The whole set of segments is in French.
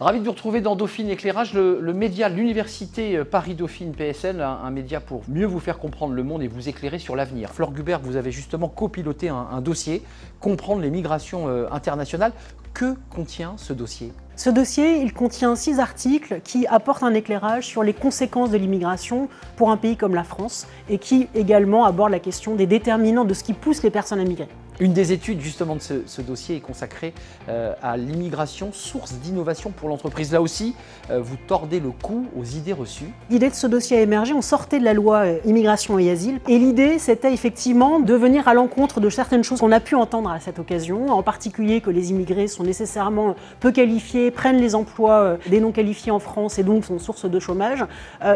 Ravi de vous retrouver dans Dauphine Éclairage, le média, l'université Paris-Dauphine PSL, un média pour mieux vous faire comprendre le monde et vous éclairer sur l'avenir. Flore Gubert, vous avez justement copiloté un dossier, comprendre les migrations internationales. Que contient ce dossier ? Ce dossier, il contient 6 articles qui apportent un éclairage sur les conséquences de l'immigration pour un pays comme la France et qui également abordent la question des déterminants de ce qui pousse les personnes à migrer. Une des études justement de ce dossier est consacrée à l'immigration, source d'innovation pour l'entreprise. Là aussi, vous tordez le cou aux idées reçues. L'idée de ce dossier a émergé, on sortait de la loi immigration et asile et l'idée c'était effectivement de venir à l'encontre de certaines choses qu'on a pu entendre à cette occasion, en particulier que les immigrés sont nécessairement peu qualifiés, prennent les emplois des non qualifiés en France et donc sont source de chômage.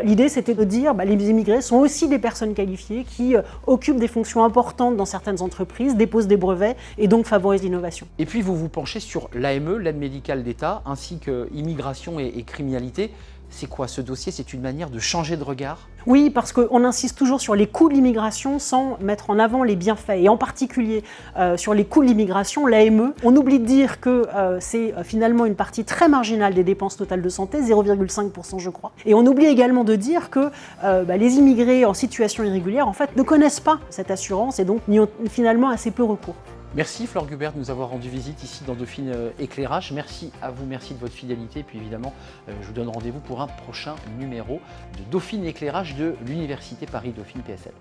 L'idée c'était de dire les immigrés sont aussi des personnes qualifiées qui occupent des fonctions importantes dans certaines entreprises, déposent des brevets et donc favorisent l'innovation. Et puis vous vous penchez sur l'AME, l'aide médicale d'État, ainsi que immigration et criminalité. C'est quoi ce dossier? C'est une manière de changer de regard? Oui, parce qu'on insiste toujours sur les coûts de l'immigration sans mettre en avant les bienfaits. Et en particulier sur les coûts de l'immigration, l'AME, on oublie de dire que c'est finalement une partie très marginale des dépenses totales de santé, 0,5% je crois. Et on oublie également de dire que les immigrés en situation irrégulière en fait ne connaissent pas cette assurance et donc n'y ont finalement assez peu recours. Merci Flore Gubert de nous avoir rendu visite ici dans Dauphine Éclairage. Merci à vous, merci de votre fidélité. Et puis évidemment, je vous donne rendez-vous pour un prochain numéro de Dauphine Éclairage de l'Université Paris-Dauphine PSL.